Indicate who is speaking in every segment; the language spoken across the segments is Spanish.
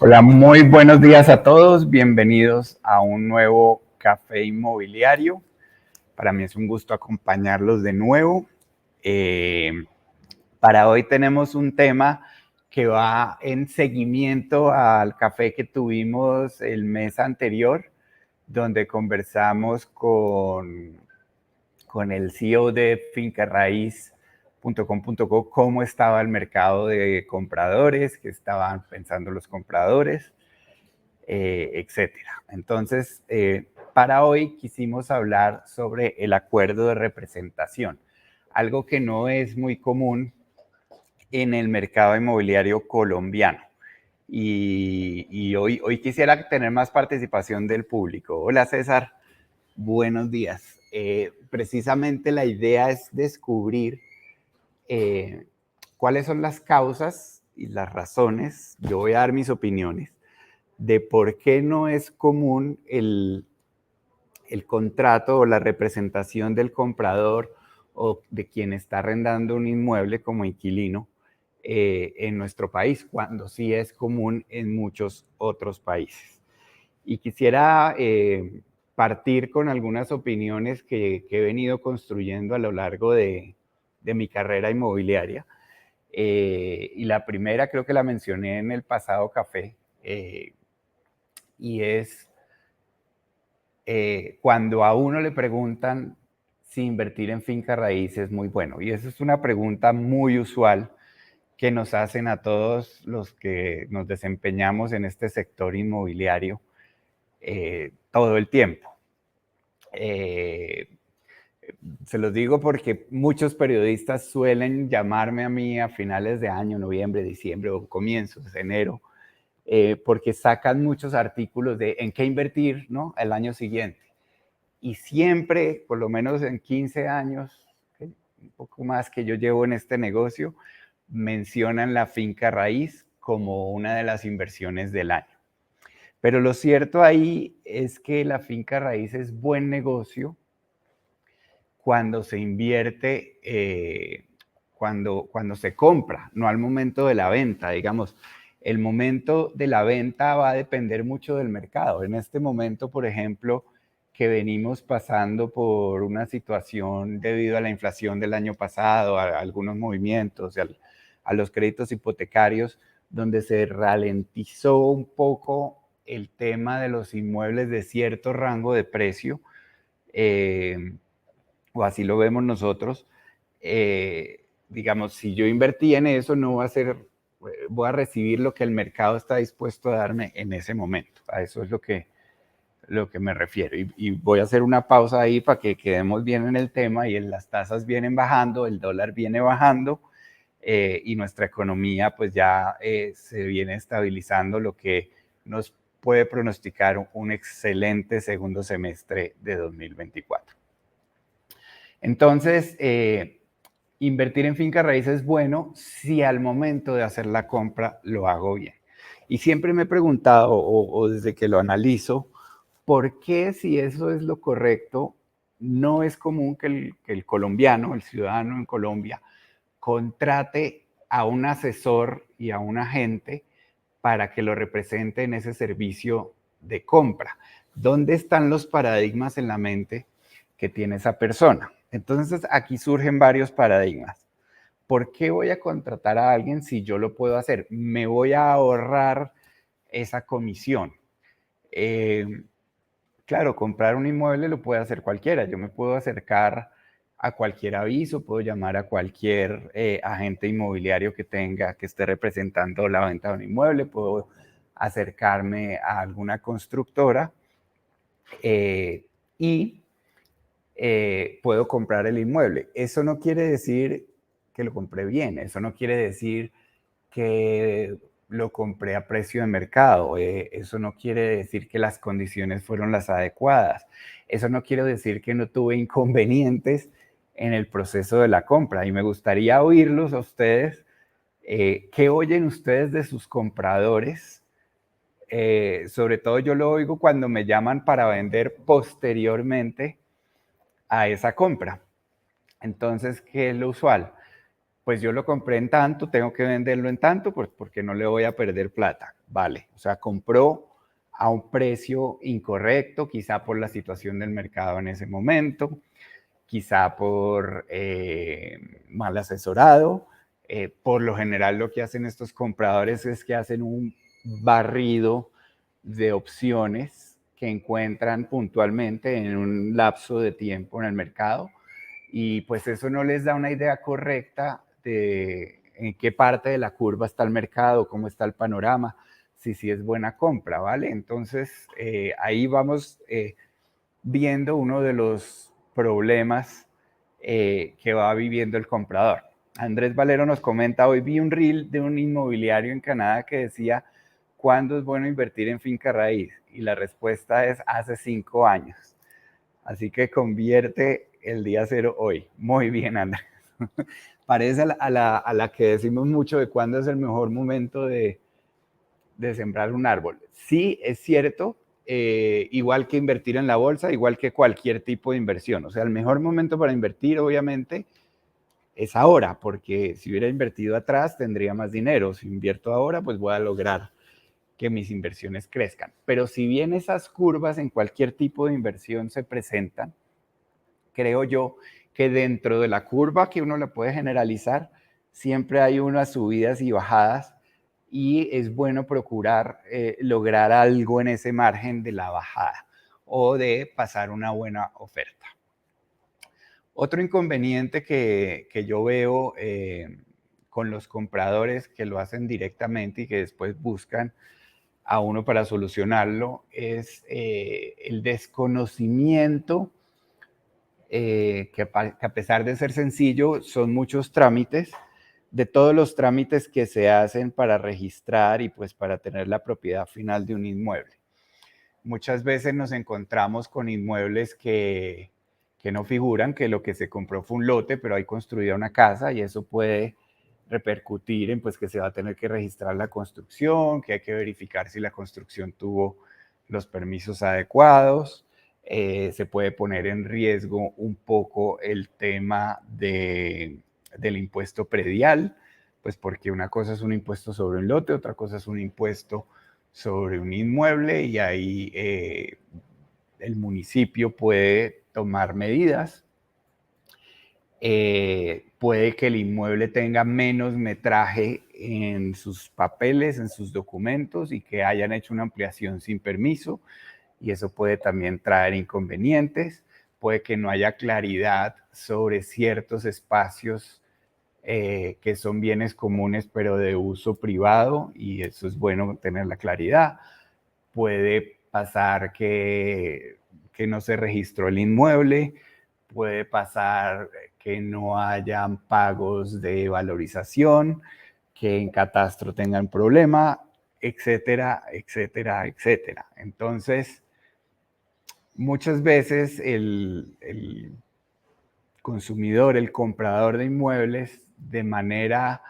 Speaker 1: Hola, muy buenos días a todos. Bienvenidos a un nuevo café inmobiliario. Para mí es un gusto acompañarlos de nuevo. Para hoy tenemos un tema que va en seguimiento al café que tuvimos el mes anterior, donde conversamos con el CEO de fincarraiz.com.co cómo estaba el mercado de compradores, qué estaban pensando los compradores, etcétera. Entonces, para hoy quisimos hablar sobre el acuerdo de representación, algo que no es muy común en el mercado inmobiliario colombiano. Y hoy quisiera tener más participación del público. Hola César, buenos días. Precisamente la idea es descubrir cuáles son las causas y las razones. Yo voy a dar mis opiniones de por qué no es común el contrato o la representación del comprador o de quien está arrendando un inmueble como inquilino en nuestro país, cuando sí es común en muchos otros países. Y quisiera partir con algunas opiniones que he venido construyendo a lo largo de mi carrera inmobiliaria. Y la primera creo que la mencioné en el pasado café, y es cuando a uno le preguntan si invertir en finca raíz es muy bueno. Y esa es una pregunta muy usual que nos hacen a todos los que nos desempeñamos en este sector inmobiliario todo el tiempo. Se los digo porque muchos periodistas suelen llamarme a mí a finales de año, noviembre, diciembre o comienzos de enero, porque sacan muchos artículos de en qué invertir, ¿no?, el año siguiente. Y siempre, por lo menos en 15 años, un poco más que yo llevo en este negocio, mencionan la finca raíz como una de las inversiones del año. Pero lo cierto ahí es que la finca raíz es buen negocio cuando se invierte, cuando se compra, no al momento de la venta. Digamos, el momento de la venta va a depender mucho del mercado. En este momento, por ejemplo, que venimos pasando por una situación debido a la inflación del año pasado, a algunos movimientos, a los créditos hipotecarios, donde se ralentizó un poco el tema de los inmuebles de cierto rango de precio, o así lo vemos nosotros. Digamos, si yo invertí en eso, no va a ser, voy a recibir lo que el mercado está dispuesto a darme en ese momento. A eso es lo que me refiero. Y voy a hacer una pausa ahí para que quedemos bien en el tema. Y las tasas vienen bajando, el dólar viene bajando, y nuestra economía pues ya se viene estabilizando, lo que nos puede pronosticar un excelente segundo semestre de 2024. Entonces, invertir en finca raíz es bueno si al momento de hacer la compra lo hago bien. Y siempre me he preguntado, o desde que lo analizo, ¿por qué, si eso es lo correcto, no es común que el colombiano, el ciudadano en Colombia, contrate a un asesor y a un agente para que lo represente en ese servicio de compra? ¿Dónde están los paradigmas en la mente que tiene esa persona? Entonces, aquí surgen varios paradigmas. ¿Por qué voy a contratar a alguien si yo lo puedo hacer? Me voy a ahorrar esa comisión. Claro, comprar un inmueble lo puede hacer cualquiera. Yo me puedo acercar a cualquier aviso, puedo llamar a cualquier agente inmobiliario que esté representando la venta de un inmueble, puedo acercarme a alguna constructora y puedo comprar el inmueble. Eso no quiere decir que lo compré bien, eso no quiere decir que lo compré a precio de mercado, eso no quiere decir que las condiciones fueron las adecuadas, eso no quiere decir que no tuve inconvenientes en el proceso de la compra. Y me gustaría oírlos a ustedes, ¿qué oyen ustedes de sus compradores? Sobre todo yo lo oigo cuando me llaman para vender posteriormente a esa compra. Entonces, ¿qué es lo usual? pues yo lo compré en tanto, tengo que venderlo en tanto, pues porque no le voy a perder plata. Vale, o sea, compró a un precio incorrecto, quizá por la situación del mercado en ese momento, quizá por mal asesorado. Por lo general lo que hacen estos compradores es que hacen un barrido de opciones que encuentran puntualmente en un lapso de tiempo en el mercado y pues eso no les da una idea correcta de en qué parte de la curva está el mercado, cómo está el panorama, si es buena compra, ¿vale? Entonces ahí vamos viendo uno de los problemas que va viviendo el comprador. Andrés Valero nos comenta, hoy vi un reel de un inmobiliario en Canadá que decía, ¿cuándo es bueno invertir en finca raíz? Y la respuesta es hace 5 años. Así que convierte el día cero hoy. Muy bien, Andrés. Parece a la que decimos mucho de cuándo es el mejor momento de sembrar un árbol. Sí, es cierto, igual que invertir en la bolsa, igual que cualquier tipo de inversión. O sea, el mejor momento para invertir, obviamente, es ahora, porque si hubiera invertido atrás, tendría más dinero. Si invierto ahora, pues voy a lograr que mis inversiones crezcan. Pero si bien esas curvas en cualquier tipo de inversión se presentan, creo yo que dentro de la curva que uno la puede generalizar, siempre hay unas subidas y bajadas y es bueno procurar lograr algo en ese margen de la bajada o de pasar una buena oferta. Otro inconveniente que yo veo con los compradores que lo hacen directamente y que después buscan a uno para solucionarlo es el desconocimiento que a pesar de ser sencillo, son muchos trámites, de todos los trámites que se hacen para registrar y pues para tener la propiedad final de un inmueble. Muchas veces nos encontramos con inmuebles que no figuran, que lo que se compró fue un lote, pero hay construida una casa y eso puede repercutir en pues que se va a tener que registrar la construcción, que hay que verificar si la construcción tuvo los permisos adecuados. Se puede poner en riesgo un poco el tema del impuesto predial, pues porque una cosa es un impuesto sobre un lote, otra cosa es un impuesto sobre un inmueble y ahí el municipio puede tomar medidas. Puede que el inmueble tenga menos metraje en sus papeles, en sus documentos y que hayan hecho una ampliación sin permiso y eso puede también traer inconvenientes. Puede que no haya claridad sobre ciertos espacios que son bienes comunes pero de uso privado y eso es bueno tener la claridad. Puede pasar que no se registró el inmueble, puede pasar que no hayan pagos de valorización, que en catastro tengan problema, etcétera, etcétera, etcétera. Entonces, muchas veces el consumidor, el comprador de inmuebles, de manera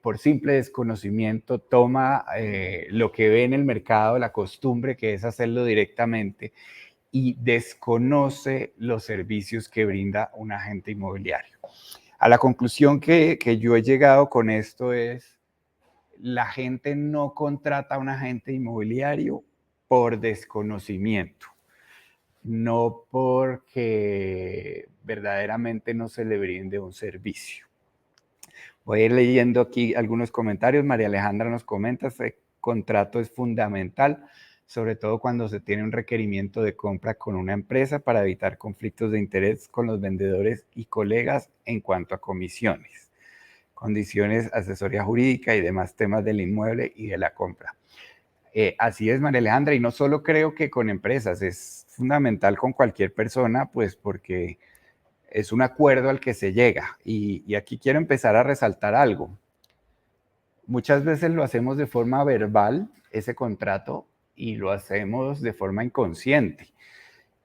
Speaker 1: por simple desconocimiento, toma lo que ve en el mercado, la costumbre que es hacerlo directamente y desconoce los servicios que brinda un agente inmobiliario. A la conclusión que yo he llegado con esto es, la gente no contrata a un agente inmobiliario por desconocimiento, no porque verdaderamente no se le brinde un servicio. Voy a ir leyendo aquí algunos comentarios. María Alejandra nos comenta, ese contrato es fundamental, sobre todo cuando se tiene un requerimiento de compra con una empresa para evitar conflictos de interés con los vendedores y colegas en cuanto a comisiones, condiciones, asesoría jurídica y demás temas del inmueble y de la compra. Así es, María Alejandra, y no solo creo que con empresas, es fundamental con cualquier persona, pues porque es un acuerdo al que se llega. Y aquí quiero empezar a resaltar algo. Muchas veces lo hacemos de forma verbal, ese contrato, y lo hacemos de forma inconsciente.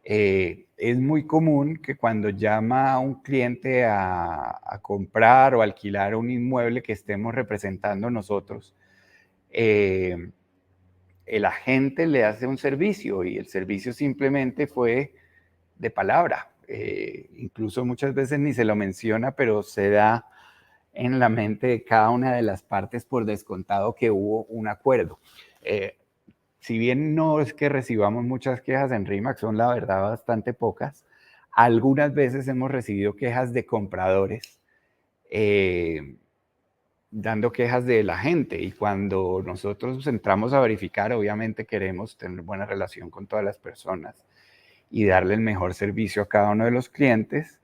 Speaker 1: Es muy común que cuando llama a un cliente a comprar o alquilar un inmueble que estemos representando nosotros, el agente le hace un servicio y el servicio simplemente fue de palabra. Incluso muchas veces ni se lo menciona, pero se da en la mente de cada una de las partes por descontado que hubo un acuerdo. Si bien no es que recibamos muchas quejas en RE/MAX, son la verdad bastante pocas, algunas veces hemos recibido quejas de compradores dando quejas de la gente, y cuando nosotros entramos a verificar, obviamente queremos tener buena relación con todas las personas y darle el mejor servicio a cada uno de los clientes.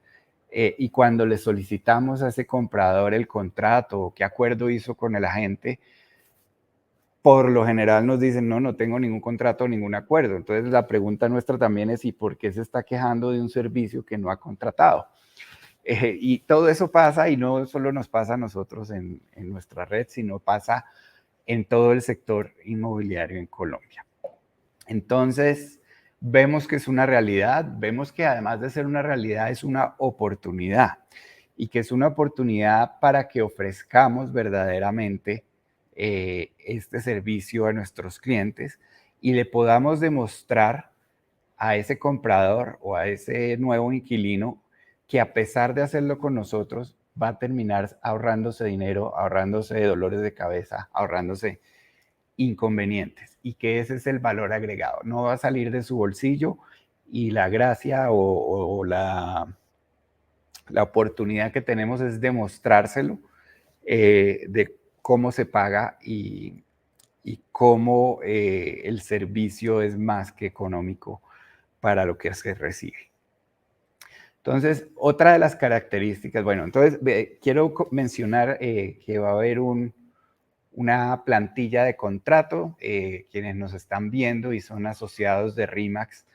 Speaker 1: Y cuando le solicitamos a ese comprador el contrato o qué acuerdo hizo con el agente, por lo general nos dicen, no tengo ningún contrato, ningún acuerdo. Entonces la pregunta nuestra también es, ¿y por qué se está quejando de un servicio que no ha contratado? Y todo eso pasa, y no solo nos pasa a nosotros en nuestra red, sino pasa en todo el sector inmobiliario en Colombia. Entonces, vemos que es una realidad, vemos que además de ser una realidad, es una oportunidad, y que es una oportunidad para que ofrezcamos verdaderamente este servicio a nuestros clientes y le podamos demostrar a ese comprador o a ese nuevo inquilino que, a pesar de hacerlo con nosotros, va a terminar ahorrándose dinero, ahorrándose dolores de cabeza, ahorrándose inconvenientes, y que ese es el valor agregado. No va a salir de su bolsillo, y la gracia o la oportunidad que tenemos es demostrárselo, de cómo se paga y cómo el servicio es más que económico para lo que se recibe. Entonces, otra de las características, bueno, entonces quiero mencionar que va a haber una plantilla de contrato. Quienes nos están viendo y son asociados de RE/MAX,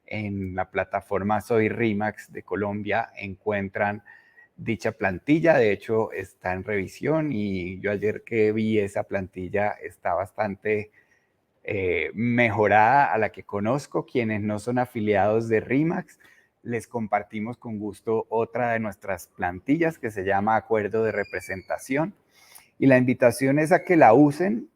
Speaker 1: en la plataforma Soy RE/MAX de Colombia encuentran dicha plantilla. De hecho, está en revisión, y yo ayer que vi esa plantilla está bastante mejorada a la que conozco. Quienes no son afiliados de RE/MAX, les compartimos con gusto otra de nuestras plantillas que se llama Acuerdo de Representación, y la invitación es a que la usen,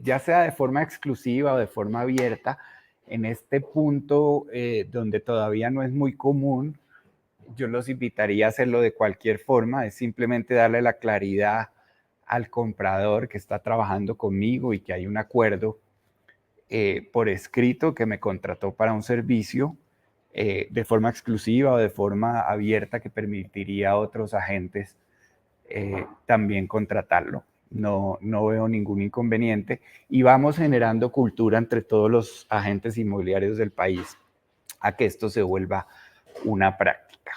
Speaker 1: ya sea de forma exclusiva o de forma abierta. En este punto, donde todavía no es muy común, yo los invitaría a hacerlo de cualquier forma. Es simplemente darle la claridad al comprador que está trabajando conmigo y que hay un acuerdo por escrito, que me contrató para un servicio de forma exclusiva o de forma abierta, que permitiría a otros agentes también contratarlo. No veo ningún inconveniente, y vamos generando cultura entre todos los agentes inmobiliarios del país a que esto se vuelva una práctica.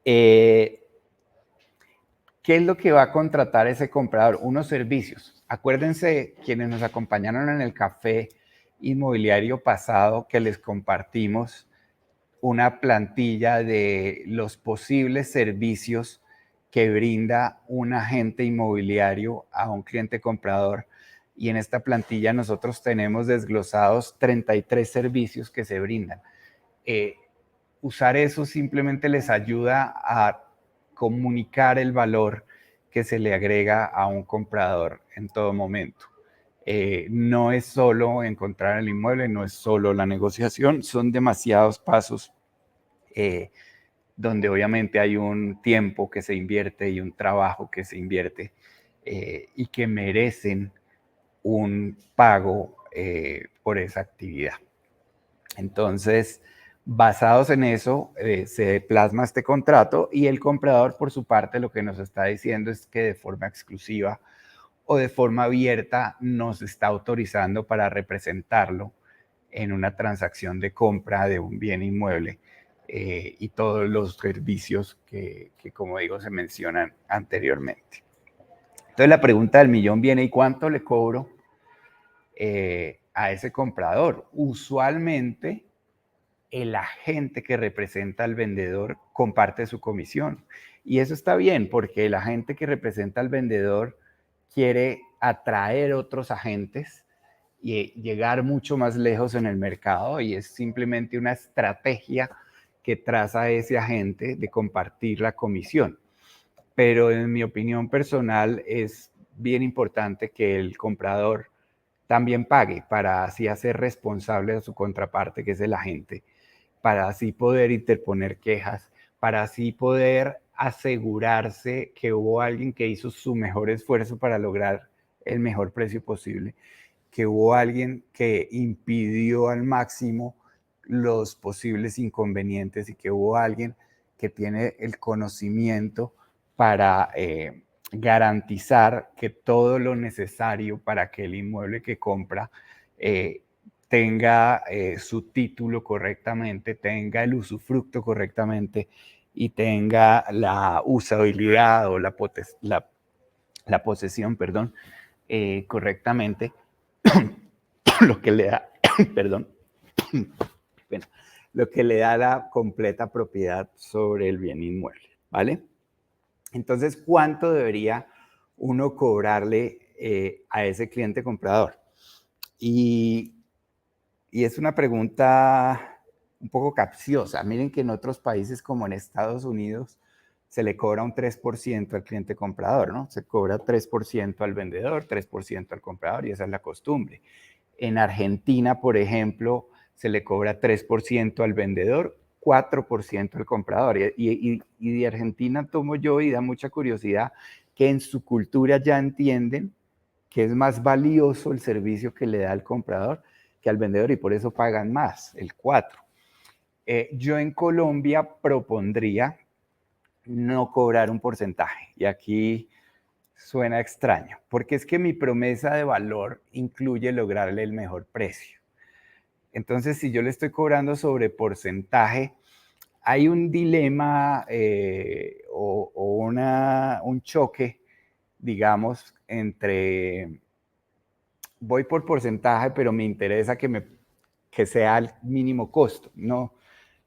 Speaker 1: ¿Qué es lo que va a contratar ese comprador? Unos servicios. Acuérdense, quienes nos acompañaron en el café inmobiliario pasado, que les compartimos una plantilla de los posibles servicios que brinda un agente inmobiliario a un cliente comprador. Y en esta plantilla nosotros tenemos desglosados 33 servicios que se brindan. Usar eso simplemente les ayuda a comunicar el valor que se le agrega a un comprador en todo momento. No es solo encontrar el inmueble, no es solo la negociación, son demasiados pasos donde obviamente hay un tiempo que se invierte y un trabajo que se invierte, y que merecen un pago por esa actividad. Entonces, basados en eso, se plasma este contrato, y el comprador, por su parte, lo que nos está diciendo es que de forma exclusiva o de forma abierta nos está autorizando para representarlo en una transacción de compra de un bien inmueble, y todos los servicios que, como digo, se mencionan anteriormente. Entonces, la pregunta del millón viene: ¿y cuánto le cobro a ese comprador? Usualmente, el agente que representa al vendedor comparte su comisión. Y eso está bien, porque el agente que representa al vendedor quiere atraer otros agentes y llegar mucho más lejos en el mercado, y es simplemente una estrategia que traza ese agente de compartir la comisión. Pero en mi opinión personal, es bien importante que el comprador también pague, para así hacer responsable a su contraparte, que es el agente, para así poder interponer quejas, para así poder asegurarse que hubo alguien que hizo su mejor esfuerzo para lograr el mejor precio posible, que hubo alguien que impidió al máximo los posibles inconvenientes y que hubo alguien que tiene el conocimiento para garantizar que todo lo necesario para que el inmueble que compra eh, tenga su título correctamente, tenga el usufructo correctamente y tenga la usabilidad o la posesión, perdón, correctamente, lo que le da, perdón, bueno, lo que le da la completa propiedad sobre el bien inmueble, ¿vale? Entonces, ¿cuánto debería uno cobrarle a ese cliente comprador? Y, y es una pregunta un poco capciosa. Miren que en otros países como en Estados Unidos se le cobra un 3% al cliente comprador, ¿no? Se cobra 3% al vendedor, 3% al comprador y esa es la costumbre. En Argentina, por ejemplo, se le cobra 3% al vendedor, 4% al comprador. Y de Argentina tomo yo y da mucha curiosidad que en su cultura ya entienden que es más valioso el servicio que le da el comprador que al vendedor y por eso pagan más, el 4. Yo en Colombia propondría no cobrar un porcentaje y aquí suena extraño, porque es que mi promesa de valor incluye lograrle el mejor precio. Entonces, si yo le estoy cobrando sobre porcentaje, hay un dilema un choque, digamos, entre voy por porcentaje, pero me interesa que sea el mínimo costo. No,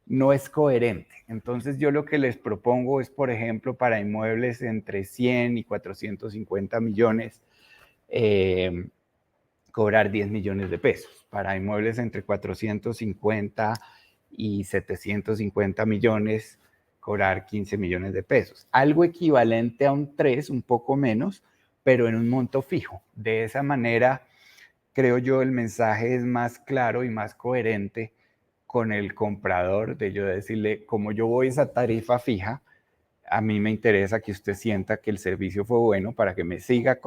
Speaker 1: no es coherente. Entonces yo lo que les propongo es, por ejemplo, para inmuebles entre 100 y 450 millones, eh, cobrar 10 millones de pesos. Para inmuebles entre 450 y 750 millones, cobrar 15 millones de pesos. Algo equivalente a un 3, un poco menos, pero en un monto fijo. De esa manera, creo yo, el mensaje es más claro y más coherente con el comprador, de yo decirle, como yo voy a esa tarifa fija, a mí me interesa que usted sienta que el servicio fue bueno para que me siga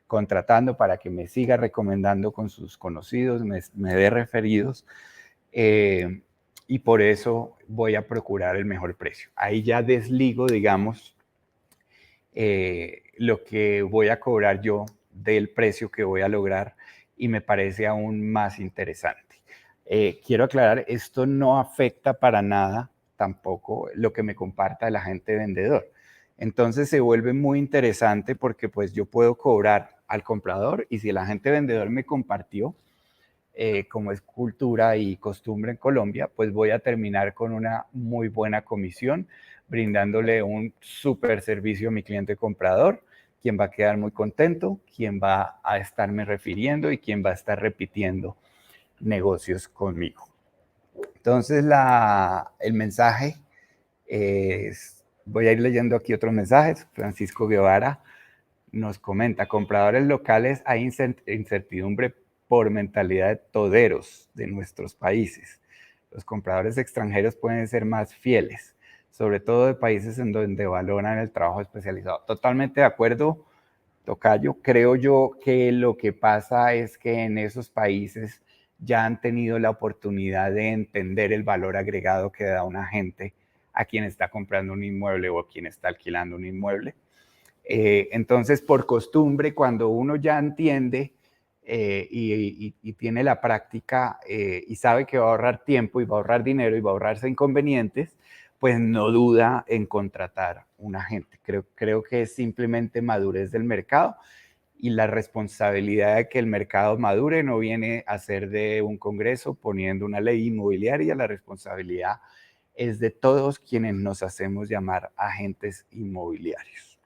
Speaker 1: contratando, para que me siga recomendando con sus conocidos, me dé referidos, eh, y por eso voy a procurar el mejor precio. Ahí ya desligo, digamos, lo que voy a cobrar yo del precio que voy a lograr y me parece aún más interesante. Quiero aclarar, esto no afecta para nada tampoco lo que me comparta el agente vendedor. Entonces se vuelve muy interesante porque pues yo puedo cobrar al comprador y si el agente vendedor me compartió, como es cultura y costumbre en Colombia, pues voy a terminar con una muy buena comisión, brindándole un súper servicio a mi cliente comprador, quien va a quedar muy contento, quien va a estarme refiriendo y quien va a estar repitiendo negocios conmigo. Entonces, el mensaje es, voy a ir leyendo aquí otros mensajes. Francisco Guevara nos comenta, compradores locales, hay incertidumbre por mentalidad de toderos de nuestros países. Los compradores extranjeros pueden ser más fieles, sobre todo de países en donde valoran el trabajo especializado. Totalmente de acuerdo, Tocayo. Creo yo que lo que pasa es que en esos países ya han tenido la oportunidad de entender el valor agregado que da un agente a quien está comprando un inmueble o a quien está alquilando un inmueble. Entonces, por costumbre, cuando uno ya entiende y tiene la práctica y sabe que va a ahorrar tiempo y va a ahorrar dinero y va a ahorrarse inconvenientes, pues no duda en contratar un agente. Creo que es simplemente madurez del mercado y la responsabilidad de que el mercado madure no viene a ser de un Congreso poniendo una ley inmobiliaria, la responsabilidad es de todos quienes nos hacemos llamar agentes inmobiliarios.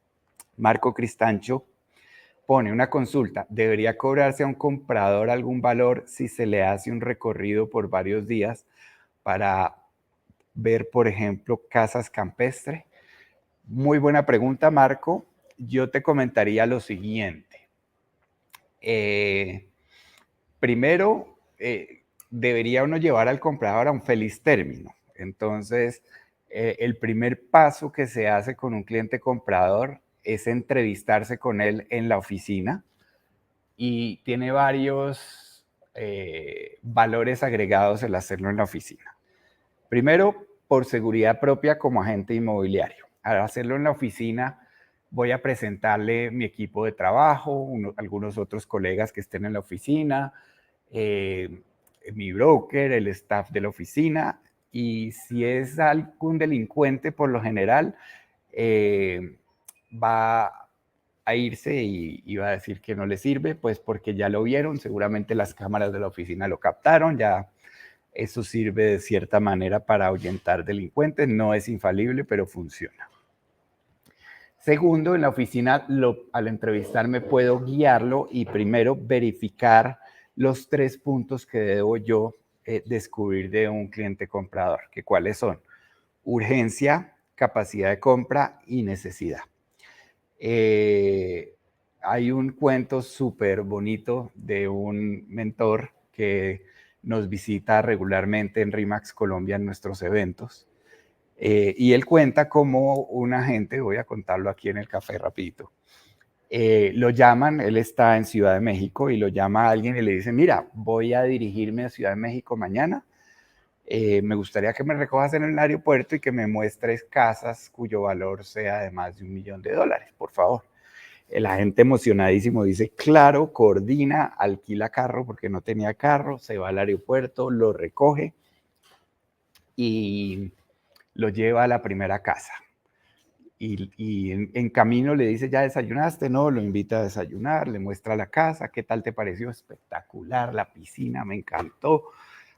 Speaker 1: Marco Cristancho pone una consulta, ¿debería cobrarse a un comprador algún valor si se le hace un recorrido por varios días para ver, por ejemplo, casas campestres? Muy buena pregunta, Marco. Yo te comentaría lo siguiente. Primero, debería uno llevar al comprador a un feliz término. Entonces, el primer paso que se hace con un cliente comprador es entrevistarse con él en la oficina y tiene varios valores agregados el hacerlo en la oficina. Primero, por seguridad propia como agente inmobiliario. Al hacerlo en la oficina, voy a presentarle mi equipo de trabajo, algunos otros colegas que estén en la oficina, eh, mi broker, el staff de la oficina, y si es algún delincuente, por lo general, va a irse y va a decir que no le sirve, pues porque ya lo vieron, seguramente las cámaras de la oficina lo captaron, ya eso sirve de cierta manera para ahuyentar delincuentes, no es infalible, pero funciona. Segundo, en la oficina, al entrevistarme puedo guiarlo y primero verificar los 3 puntos que debo yo descubrir de un cliente comprador, que cuáles son: urgencia, capacidad de compra y necesidad. Hay un cuento súper bonito de un mentor que nos visita regularmente en RIMAX Colombia en nuestros eventos. Y él cuenta cómo un agente, voy a contarlo aquí en el café rapidito, lo llaman, él está en Ciudad de México y lo llama a alguien y le dice: mira, voy a dirigirme a Ciudad de México mañana, me gustaría que me recojas en el aeropuerto y que me muestres casas cuyo valor sea de más de $1.000.000, por favor. El agente emocionadísimo dice: claro, coordina, alquila carro porque no tenía carro, se va al aeropuerto, lo recoge y lo lleva a la primera casa. Y en camino le dice: ¿ya desayunaste? No, lo invita a desayunar, le muestra la casa, ¿qué tal te pareció? Espectacular, la piscina, me encantó.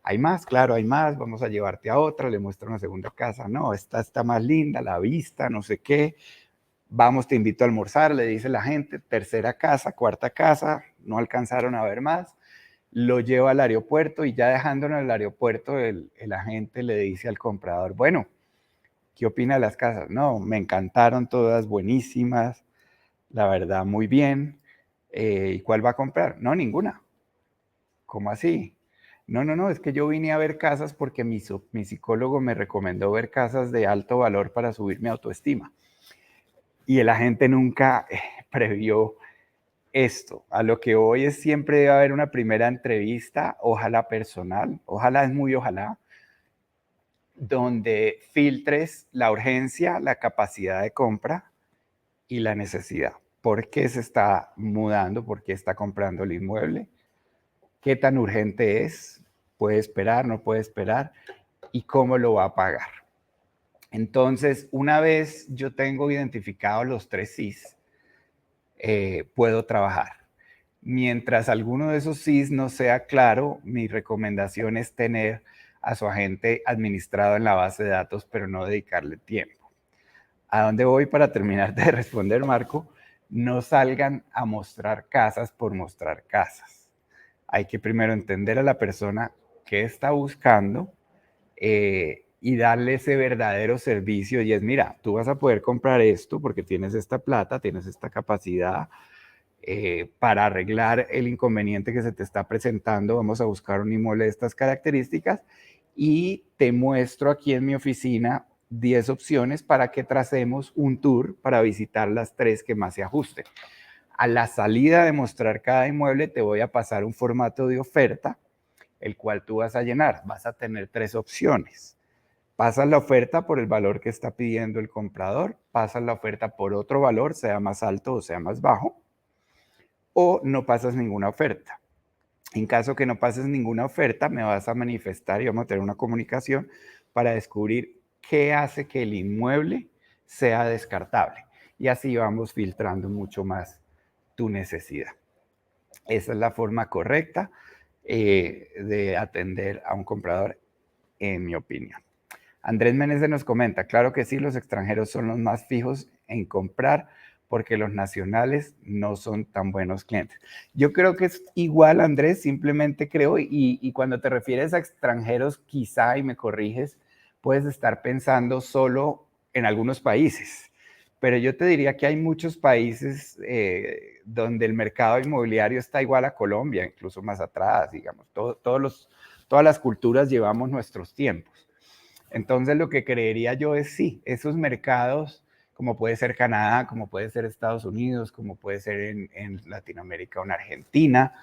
Speaker 1: ¿Hay más? Claro, hay más, vamos a llevarte a otra, le muestra una segunda casa. No, esta está más linda, la vista, no sé qué. Vamos, te invito a almorzar, le dice la gente. Tercera casa, cuarta casa, no alcanzaron a ver más. Lo lleva al aeropuerto y ya dejándolo en el aeropuerto, el agente le dice al comprador: bueno, ¿qué opina de las casas? No, me encantaron todas, buenísimas, la verdad, muy bien. ¿Y cuál va a comprar? No, ninguna. ¿Cómo así? No, no, no, es que yo vine a ver casas porque mi psicólogo me recomendó ver casas de alto valor para subir mi autoestima. Y el agente nunca previó esto. A lo que hoy es: siempre debe haber una primera entrevista, ojalá personal, ojalá, es muy ojalá, donde filtres la urgencia, la capacidad de compra y la necesidad. ¿Por qué se está mudando? ¿Por qué está comprando el inmueble? ¿Qué tan urgente es? ¿Puede esperar? ¿No puede esperar? ¿Y cómo lo va a pagar? Entonces, una vez yo tengo identificados los 3 sís, puedo trabajar. Mientras alguno de esos sís no sea claro, mi recomendación es tener a su agente administrado en la base de datos, pero no dedicarle tiempo. ¿A dónde voy para terminar de responder, Marco? No salgan a mostrar casas por mostrar casas. Hay que primero entender a la persona qué está buscando y darle ese verdadero servicio. Y es: mira, tú vas a poder comprar esto porque tienes esta plata, tienes esta capacidad, para arreglar el inconveniente que se te está presentando. Vamos a buscar un inmueble de estas características y te muestro aquí en mi oficina 10 opciones para que tracemos un tour para visitar las 3 que más se ajusten. A la salida de mostrar cada inmueble te voy a pasar un formato de oferta, el cual tú vas a llenar. Vas a tener 3 opciones. Pasas la oferta por el valor que está pidiendo el comprador, pasas la oferta por otro valor, sea más alto o sea más bajo, o no pasas ninguna oferta. En caso que no pases ninguna oferta, me vas a manifestar y vamos a tener una comunicación para descubrir qué hace que el inmueble sea descartable. Y así vamos filtrando mucho más tu necesidad. Esa es la forma correcta de atender a un comprador, en mi opinión. Andrés Meneses nos comenta: claro que sí, los extranjeros son los más fijos en comprar porque los nacionales no son tan buenos clientes. Yo creo que es igual, Andrés, simplemente creo, y cuando te refieres a extranjeros, quizá, y me corriges, puedes estar pensando solo en algunos países, pero yo te diría que hay muchos países donde el mercado inmobiliario está igual a Colombia, incluso más atrás, digamos. Todas las culturas llevamos nuestros tiempos. Entonces, lo que creería yo es sí, esos mercados, como puede ser Canadá, como puede ser Estados Unidos, como puede ser en Latinoamérica o en Argentina,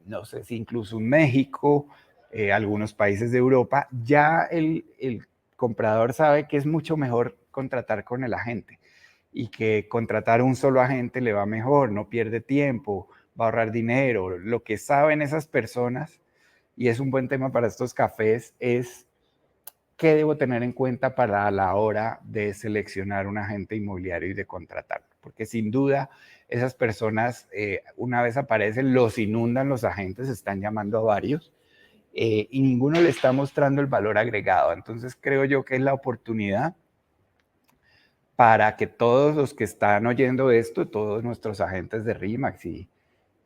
Speaker 1: no sé si incluso en México, algunos países de Europa, ya el comprador sabe que es mucho mejor contratar con el agente y que contratar un solo agente le va mejor, no pierde tiempo, va a ahorrar dinero. Lo que saben esas personas, y es un buen tema para estos cafés, es qué debo tener en cuenta para la hora de seleccionar un agente inmobiliario y de contratarlo. Porque sin duda esas personas, una vez aparecen, los inundan los agentes, están llamando a varios y ninguno le está mostrando el valor agregado. Entonces creo yo que es la oportunidad para que todos los que están oyendo esto, todos nuestros agentes de RIMAX y,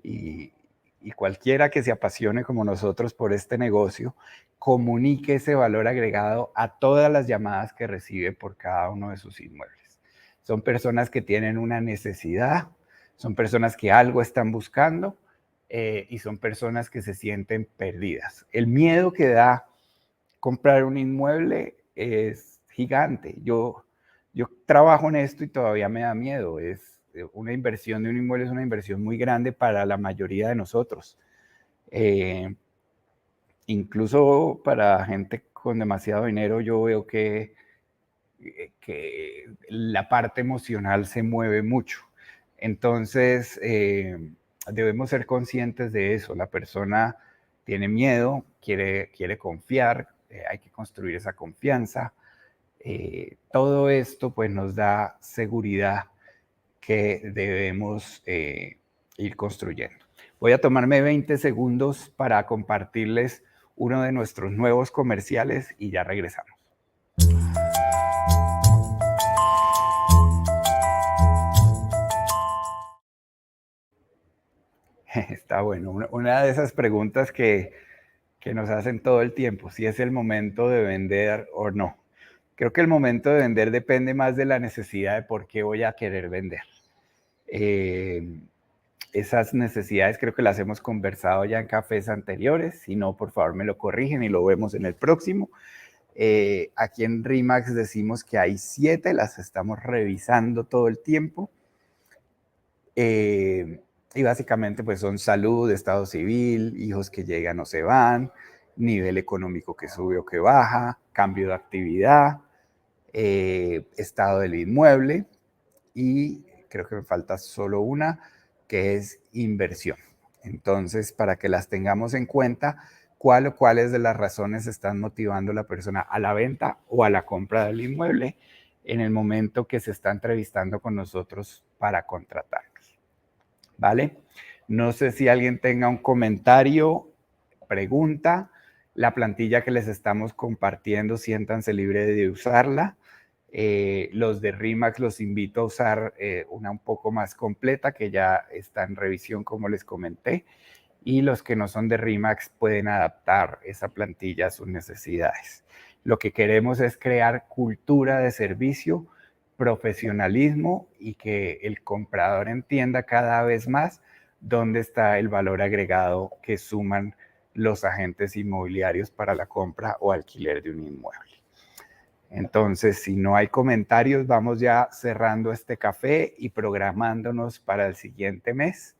Speaker 1: y cualquiera que se apasione como nosotros por este negocio, comunique ese valor agregado a todas las llamadas que recibe por cada uno de sus inmuebles. Son personas que tienen una necesidad, son personas que algo están buscando y son personas que se sienten perdidas. El miedo que da comprar un inmueble es gigante. Yo trabajo en esto y todavía me da miedo. Es una inversión de un inmueble, es una inversión muy grande para la mayoría de nosotros. Eh, Incluso para gente con demasiado dinero, yo veo que la parte emocional se mueve mucho. Entonces, debemos ser conscientes de eso. La persona tiene miedo, quiere confiar, hay que construir esa confianza. Todo esto pues nos da seguridad que debemos ir construyendo. Voy a tomarme 20 segundos para compartirles uno de nuestros nuevos comerciales y ya regresamos. Está bueno. Una de esas preguntas que nos hacen todo el tiempo, si es el momento de vender o no. Creo que el momento de vender depende más de la necesidad de por qué voy a querer vender. Esas necesidades creo que las hemos conversado ya en cafés anteriores. Si no, por favor me lo corrigen y lo vemos en el próximo. Aquí en RIMAX decimos que hay 7, las estamos revisando todo el tiempo. Y básicamente pues son salud, estado civil, hijos que llegan o se van, nivel económico que sube o que baja, cambio de actividad, estado del inmueble y creo que me falta solo una, que es inversión. Entonces, para que las tengamos en cuenta, cuáles de las razones están motivando a la persona a la venta o a la compra del inmueble en el momento que se está entrevistando con nosotros para contratarnos. ¿Vale? No sé si alguien tenga un comentario, pregunta. La plantilla que les estamos compartiendo, siéntanse libre de usarla. Los de RIMAX los invito a usar una un poco más completa que ya está en revisión, como les comenté. Y los que no son de RIMAX pueden adaptar esa plantilla a sus necesidades. Lo que queremos es crear cultura de servicio, profesionalismo y que el comprador entienda cada vez más dónde está el valor agregado que suman los agentes inmobiliarios para la compra o alquiler de un inmueble. Entonces, si no hay comentarios, vamos ya cerrando este café y programándonos para el siguiente mes.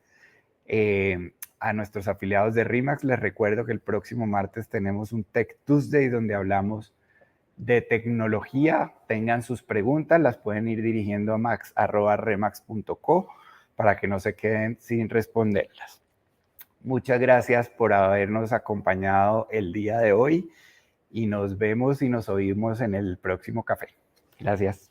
Speaker 1: A nuestros afiliados de RIMAX les recuerdo que el próximo martes tenemos un Tech Tuesday donde hablamos de tecnología. Tengan sus preguntas, las pueden ir dirigiendo a max@remax.co para que no se queden sin responderlas. Muchas gracias por habernos acompañado el día de hoy y nos vemos y nos oímos en el próximo café. Gracias.